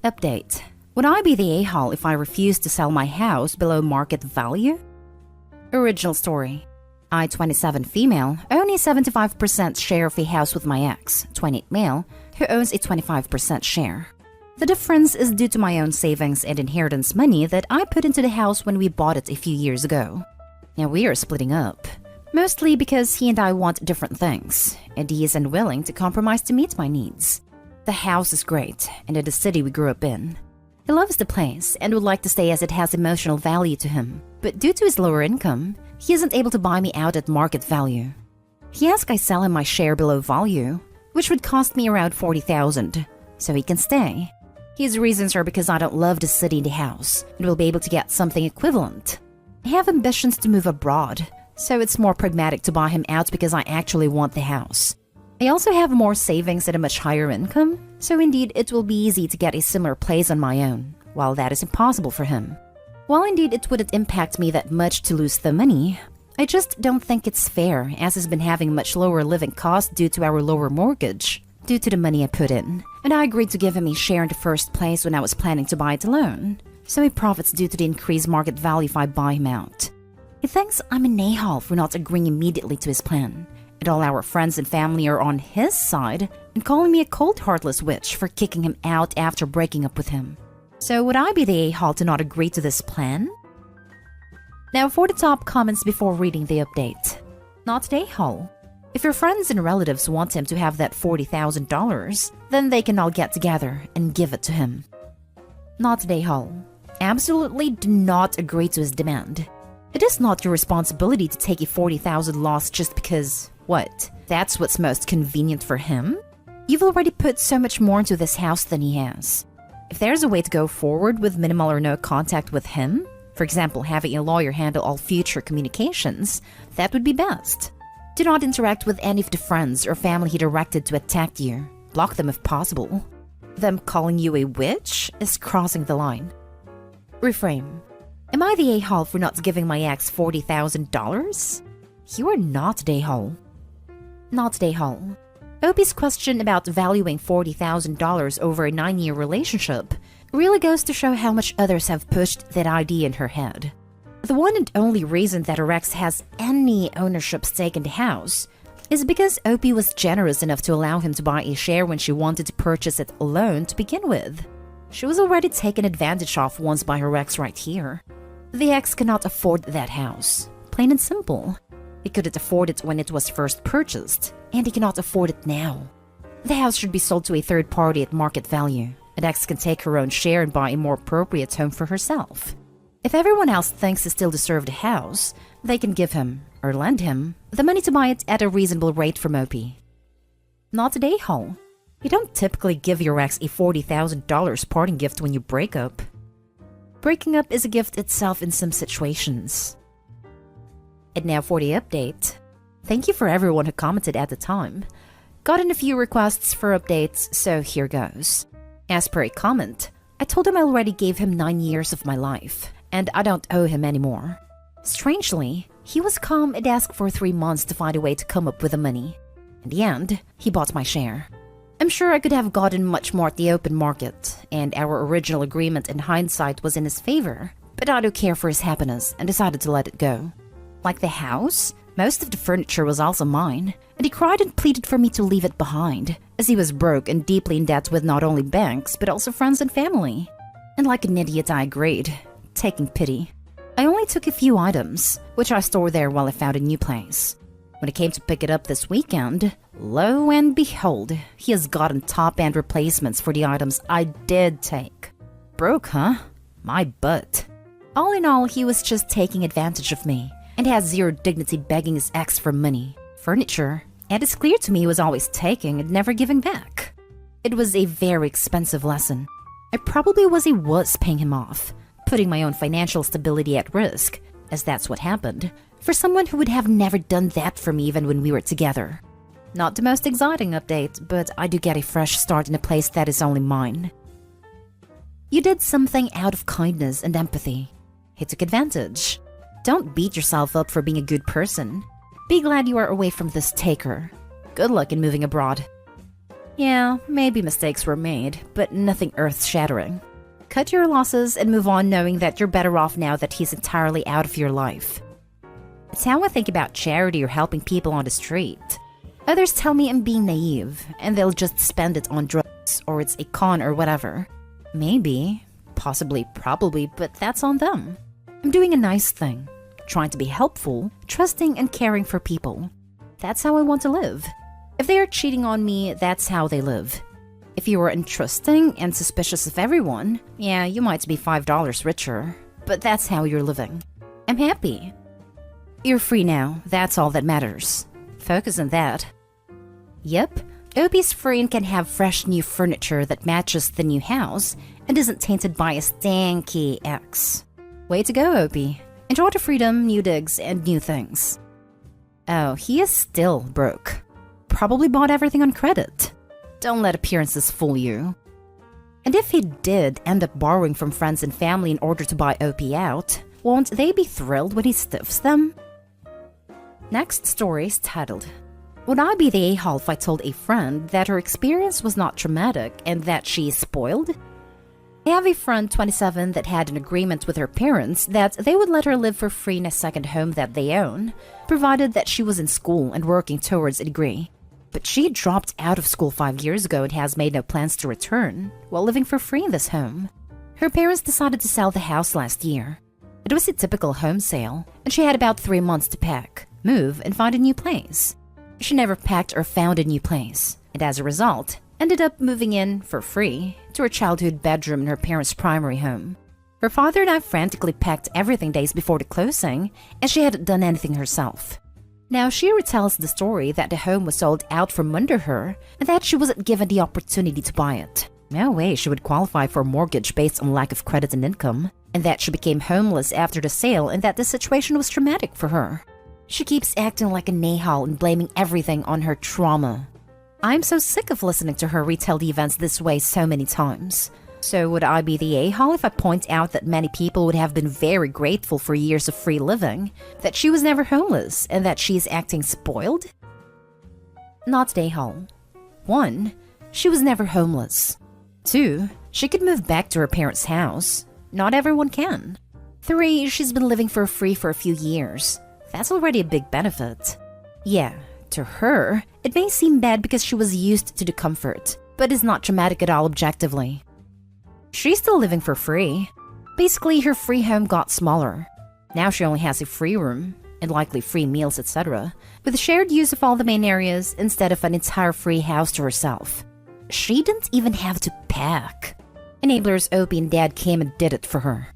Update. Would I be the a-hole if I refused to sell my house below market value? Original story. I, 27 female, own a 75% share of a house with my ex, 28 male, who owns a 25% share. The difference is due to my own savings and inheritance money that I put into the house when we bought it a few years ago. Now we are splitting up, mostly because he and I want different things, and he is unwilling to compromise to meet my needs. The house is great, and in the city we grew up in. He loves the place and would like to stay as it has emotional value to him, but due to his lower income, he isn't able to buy me out at market value. He asked I sell him my share below value, which would cost me around $40,000, so he can stay. His reasons are because I don't love the city and the house, and will be able to get something equivalent. I have ambitions to move abroad, so it's more pragmatic to buy him out because I actually want the house. I also have more savings and a much higher income, so indeed it will be easy to get a similar place on my own, while that is impossible for him. While indeed it wouldn't impact me that much to lose the money, I just don't think it's fair, as he's been having much lower living costs due to our lower mortgage, due to the money I put in, and I agreed to give him a share in the first place when I was planning to buy it alone, so he profits due to the increased market value if I buy him out. He thinks I'm an a-hole for not agreeing immediately to his plan, and all our friends and family are on his side and calling me a cold heartless witch for kicking him out after breaking up with him. So would I be the a-hole to not agree to this plan? Now for the top comments before reading the update. Not the a-hole. If your friends and relatives want him to have that $40,000, then they can all get together and give it to him. Not the a-hole. Absolutely do not agree to his demand. It is not your responsibility to take a $40,000 loss just because, what, that's what's most convenient for him? You've already put so much more into this house than he has. If there's a way to go forward with minimal or no contact with him, for example having a lawyer handle all future communications, that would be best. Do not interact with any of the friends or family he directed to attack you. Block them if possible. Them calling you a witch is crossing the line. Reframe. Am I the a-hole for not giving my ex $40,000? You are not the a-hole. Not the a-hole. Opie's question about valuing $40,000 over a 9-year relationship really goes to show how much others have pushed that idea in her head. The one and only reason that her ex has any ownership stake in the house is because Opie was generous enough to allow him to buy a share when she wanted to purchase it alone to begin with. She was already taken advantage of once by her ex right here. The ex cannot afford that house. Plain and simple. He couldn't afford it when it was first purchased, and he cannot afford it now. The house should be sold to a third party at market value. An ex can take her own share and buy a more appropriate home for herself. If everyone else thinks he still deserves the house, they can give him, or lend him, the money to buy it at a reasonable rate from Opie. Not a a-hole. You don't typically give your ex a $40,000 parting gift when you break up. Breaking up is a gift itself in some situations. And now for the update. Thank you for everyone who commented at the time. Gotten a few requests for updates, so here goes. As per a comment, I told him I already gave him 9 years of my life, and I don't owe him anymore. Strangely, he was calm and asked for 3 months to find a way to come up with the money. In the end, he bought my share. I'm sure I could have gotten much more at the open market, and our original agreement in hindsight was in his favor, but I don't care for his happiness and decided to let it go. Like the house, most of the furniture was also mine, and he cried and pleaded for me to leave it behind, as he was broke and deeply in debt with not only banks but also friends and family. And like an idiot I agreed, taking pity. I only took a few items, which I stored there while I found a new place. When it came to pick it up this weekend, lo and behold, he has gotten top-end replacements for the items I did take. Broke, huh? My butt. All in all, he was just taking advantage of me, and has zero dignity begging his ex for money, furniture, and it's clear to me he was always taking and never giving back. It was a very expensive lesson. I probably was a wuss paying him off, putting my own financial stability at risk, as that's what happened, for someone who would have never done that for me even when we were together. Not the most exciting update, but I do get a fresh start in a place that is only mine. You did something out of kindness and empathy. He took advantage. Don't beat yourself up for being a good person. Be glad you are away from this taker. Good luck in moving abroad. Yeah, maybe mistakes were made, but nothing earth-shattering. Cut your losses and move on knowing that you're better off now that he's entirely out of your life. It's how I think about charity or helping people on the street. Others tell me I'm being naive, and they'll just spend it on drugs, or it's a con or whatever. Maybe, possibly, probably, but that's on them. I'm doing a nice thing, trying to be helpful, trusting and caring for people. That's how I want to live. If they are cheating on me, that's how they live. If you are untrusting and suspicious of everyone, yeah, you might be $5 richer, but that's how you're living. I'm happy. You're free now, that's all that matters. Focus on that. Yep, Opie's free and can have fresh new furniture that matches the new house and isn't tainted by a stanky ex. Way to go, Opie. Enjoy the freedom, new digs, and new things. Oh, he is still broke. Probably bought everything on credit. Don't let appearances fool you. And if he did end up borrowing from friends and family in order to buy Opie out, won't they be thrilled when he stiffs them? Next story is titled, Would I be the a-hole if I told a friend that her experience was not traumatic and that she is spoiled? I have a friend, 27, that had an agreement with her parents that they would let her live for free in a second home that they own, provided that she was in school and working towards a degree. But she dropped out of school 5 years ago and has made no plans to return, while living for free in this home. Her parents decided to sell the house last year. It was a typical home sale, and she had about 3 months to pack, move, and find a new place. She never packed or found a new place, and as a result, ended up moving in, for free, to her childhood bedroom in her parents' primary home. Her father and I frantically packed everything days before the closing, and she hadn't done anything herself. Now she retells the story that the home was sold out from under her, and that she wasn't given the opportunity to buy it. No way she would qualify for a mortgage based on lack of credit and income, and that she became homeless after the sale and that the situation was traumatic for her. She keeps acting like a a-hole and blaming everything on her trauma. I'm so sick of listening to her retell the events this way so many times. So would I be the a-hole if I point out that many people would have been very grateful for years of free living, that she was never homeless, and that she is acting spoiled? Not the a-hole. 1. She was never homeless. 2. She could move back to her parents' house. Not everyone can. 3. She's been living for free for a few years. That's already a big benefit. Yeah, to her, it may seem bad because she was used to the comfort, but it's not traumatic at all objectively. She's still living for free. Basically, her free home got smaller. Now she only has a free room, and likely free meals, etc., with shared use of all the main areas instead of an entire free house to herself. She didn't even have to pack. Enablers Opie and Dad came and did it for her.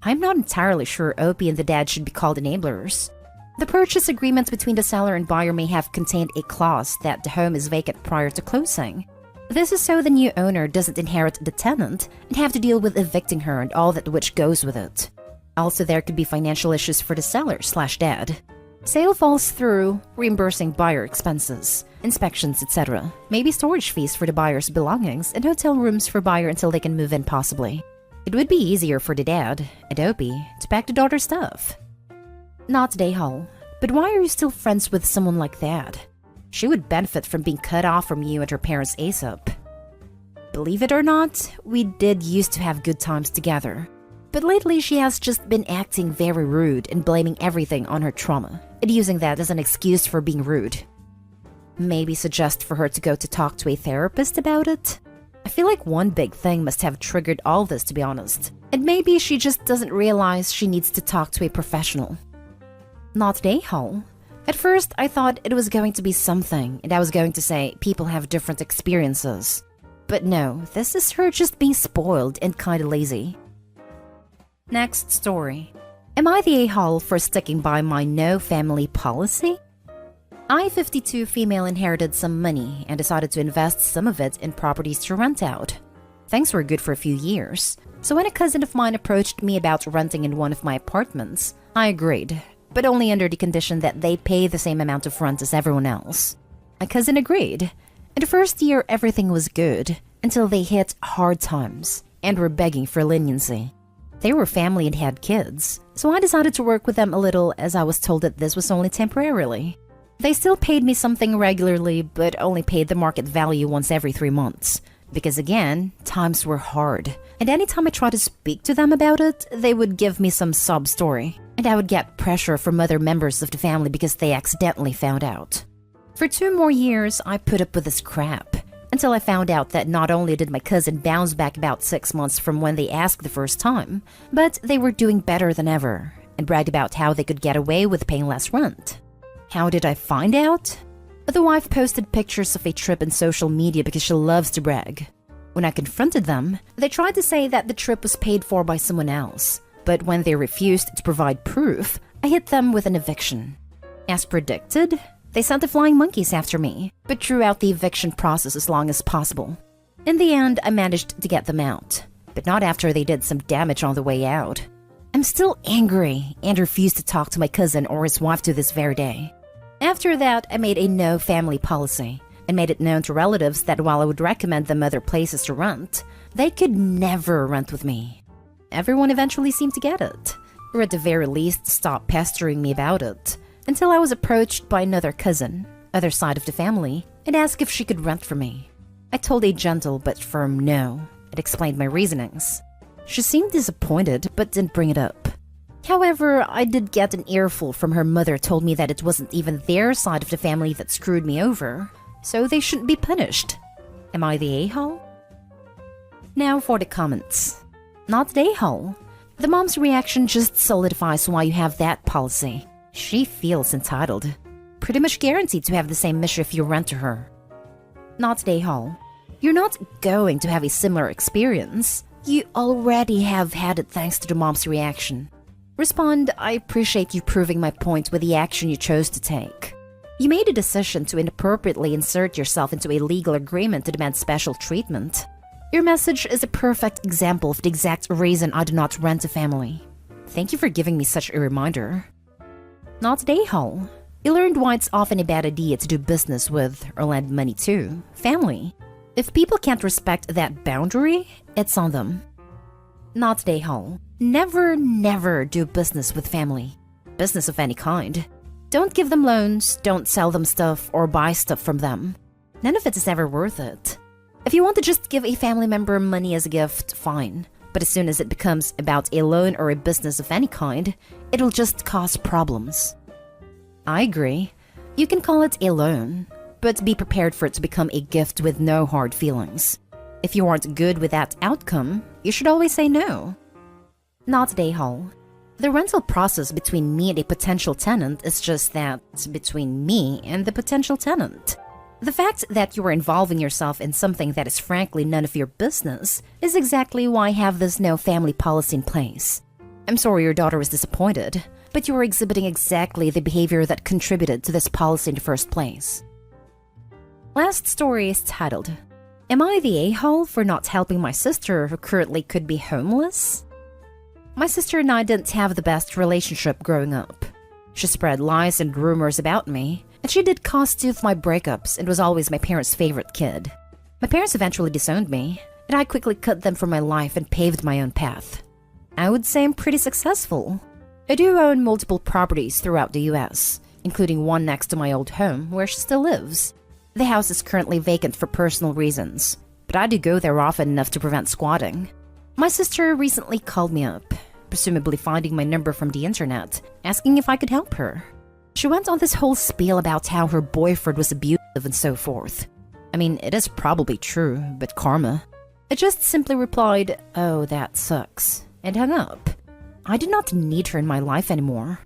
I'm not entirely sure Opie and the dad should be called enablers. The purchase agreement between the seller and buyer may have contained a clause that the home is vacant prior to closing. This is so the new owner doesn't inherit the tenant and have to deal with evicting her and all that which goes with it. Also, there could be financial issues for the seller/dad. Sale falls through, reimbursing buyer expenses, inspections, etc. Maybe storage fees for the buyer's belongings and hotel rooms for buyer until they can move in possibly. It would be easier for the dad, and Opie, to pack the daughter's stuff. Not a-hole, but why are you still friends with someone like that? She would benefit from being cut off from you and her parents ASAP. Believe it or not, we did used to have good times together. But lately she has just been acting very rude and blaming everything on her trauma, and using that as an excuse for being rude. Maybe suggest for her to go to talk to a therapist about it? I feel like one big thing must have triggered all this, to be honest. And maybe she just doesn't realize she needs to talk to a professional. Not a-hole. At first, I thought it was going to be something, and I was going to say people have different experiences. But no, this is her just being spoiled and kinda lazy. Next story. Am I the a-hole for sticking by my no family policy? I, 52 female, inherited some money and decided to invest some of it in properties to rent out. Things were good for a few years, so when a cousin of mine approached me about renting in one of my apartments, I agreed, but only under the condition that they pay the same amount of rent as everyone else. My cousin agreed. In the first year, everything was good, until they hit hard times and were begging for leniency. They were family and had kids, so I decided to work with them a little as I was told that this was only temporarily. They still paid me something regularly, but only paid the market value once every 3 months. Because again, times were hard. And anytime I tried to speak to them about it, they would give me some sob story. And I would get pressure from other members of the family because they accidentally found out. For 2 more years, I put up with this crap. Until I found out that not only did my cousin bounce back about 6 months from when they asked the first time, but they were doing better than ever, and bragged about how they could get away with paying less rent. How did I find out? The wife posted pictures of a trip in social media because she loves to brag. When I confronted them, they tried to say that the trip was paid for by someone else, but when they refused to provide proof, I hit them with an eviction. As predicted, they sent the flying monkeys after me, but drew out the eviction process as long as possible. In the end, I managed to get them out, but not after they did some damage on the way out. I'm still angry and refuse to talk to my cousin or his wife to this very day. After that, I made a no family policy and made it known to relatives that while I would recommend them other places to rent, they could never rent with me. Everyone eventually seemed to get it, or at the very least stop pestering me about it, until I was approached by another cousin, other side of the family, and asked if she could rent for me. I told a gentle but firm no, and explained my reasonings. She seemed disappointed but didn't bring it up. However, I did get an earful from her mother told me that it wasn't even their side of the family that screwed me over, so they shouldn't be punished. Am I the a-hole? Now for the comments. Not the a-hole. The mom's reaction just solidifies why you have that policy. She feels entitled. Pretty much guaranteed to have the same issue if you rent to her. Not the a-hole. You're not going to have a similar experience. You already have had it thanks to the mom's reaction. Respond, I appreciate you proving my point with the action you chose to take. You made a decision to inappropriately insert yourself into a legal agreement to demand special treatment. Your message is a perfect example of the exact reason I do not rent a family. Thank you for giving me such a reminder. Not the a-hole. You learned why it's often a bad idea to do business with, or lend money to, family. If people can't respect that boundary, it's on them. Not the a-hole. Never, never do business with family. Business of any kind. Don't give them loans, don't sell them stuff, or buy stuff from them. None of it is ever worth it. If you want to just give a family member money as a gift, fine. But as soon as it becomes about a loan or a business of any kind, it'll just cause problems. I agree. You can call it a loan, but be prepared for it to become a gift with no hard feelings. If you aren't good with that outcome, you should always say no. Not the a-hole. The rental process between me and a potential tenant is just that, between me and the potential tenant. The fact that you are involving yourself in something that is frankly none of your business is exactly why I have this no family policy in place. I'm sorry your daughter was disappointed, but you are exhibiting exactly the behavior that contributed to this policy in the first place. Last story is titled, Am I the a-hole for not helping my sister who currently could be homeless? My sister and I didn't have the best relationship growing up. She spread lies and rumors about me, and she did cause 2 of my breakups and was always my parents' favorite kid. My parents eventually disowned me, and I quickly cut them from my life and paved my own path. I would say I'm pretty successful. I do own multiple properties throughout the US, including one next to my old home where she still lives. The house is currently vacant for personal reasons, but I do go there often enough to prevent squatting. My sister recently called me up, presumably finding my number from the internet, asking if I could help her. She went on this whole spiel about how her boyfriend was abusive and so forth. I mean, it is probably true, but karma. I just simply replied, "Oh, that sucks," and hung up. I did not need her in my life anymore.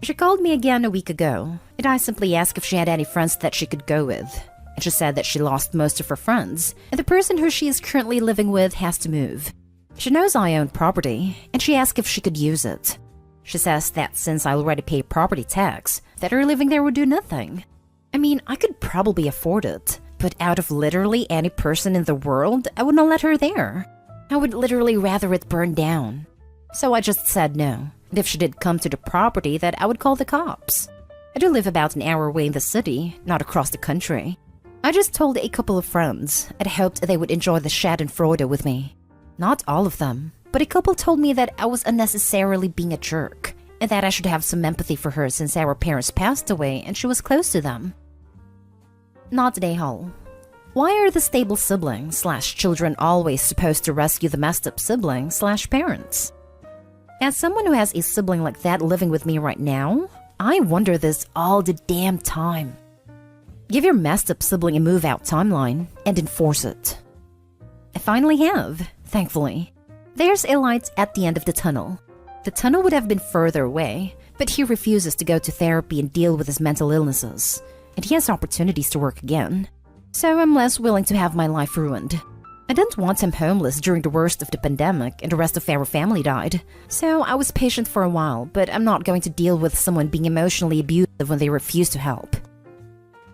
She called me again a week ago, and I simply asked if she had any friends that she could go with. And she said that she lost most of her friends, and the person who she is currently living with has to move. She knows I own property, and she asked if she could use it. She says that since I already pay property tax, that her living there would do nothing. I mean, I could probably afford it, but out of literally any person in the world, I would not let her there. I would literally rather it burn down. So I just said no, and if she did come to the property, that I would call the cops. I do live about an hour away in the city, not across the country. I just told a couple of friends, and I hoped they would enjoy the schadenfreude with me. Not all of them, but a couple told me that I was unnecessarily being a jerk, and that I should have some empathy for her since our parents passed away and she was close to them. Not A-hole. Why are the stable siblings/children always supposed to rescue the messed up siblings/parents? As someone who has a sibling like that living with me right now, I wonder this all the damn time. Give your messed up sibling a move-out timeline and enforce it. I finally have, thankfully. There's a light at the end of the tunnel. The tunnel would have been further away, but he refuses to go to therapy and deal with his mental illnesses, and he has opportunities to work again. So I'm less willing to have my life ruined. I didn't want him homeless during the worst of the pandemic and the rest of our family died, so I was patient for a while, but I'm not going to deal with someone being emotionally abusive when they refuse to help.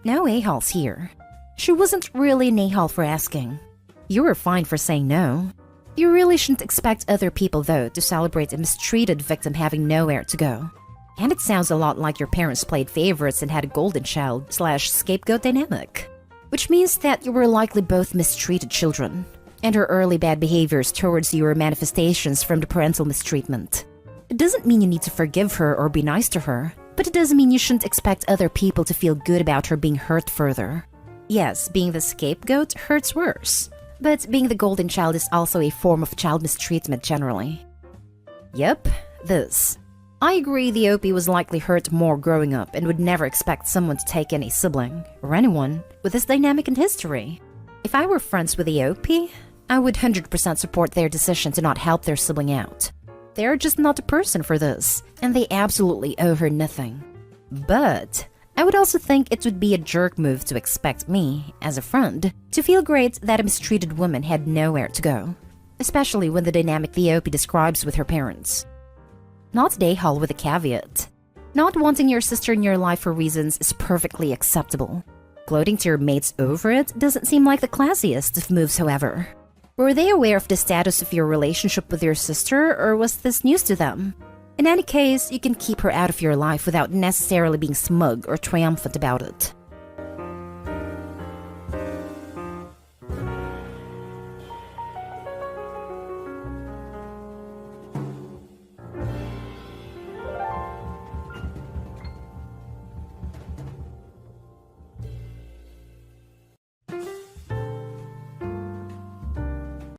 No a-holes here. She wasn't really an a-hole for asking. You were fine for saying no. You really shouldn't expect other people, though, to celebrate a mistreated victim having nowhere to go. And it sounds a lot like your parents played favorites and had a golden child/scapegoat dynamic. Which means that you were likely both mistreated children, and her early bad behaviors towards you are manifestations from the parental mistreatment. It doesn't mean you need to forgive her or be nice to her, but it does mean you shouldn't expect other people to feel good about her being hurt further. Yes, being the scapegoat hurts worse, but being the golden child is also a form of child mistreatment generally. Yep, this. I agree the OP was likely hurt more growing up and would never expect someone to take any sibling, or anyone, with this dynamic in history. If I were friends with the OP, I would 100% support their decision to not help their sibling out. They're just not the person for this, and they absolutely owe her nothing. But I would also think it would be a jerk move to expect me, as a friend, to feel great that a mistreated woman had nowhere to go, especially when the dynamic the OP describes with her parents. Not a-hole with a caveat. Not wanting your sister in your life for reasons is perfectly acceptable. Gloating to your mates over it doesn't seem like the classiest of moves, however. Were they aware of the status of your relationship with your sister, or was this news to them? In any case, you can keep her out of your life without necessarily being smug or triumphant about it.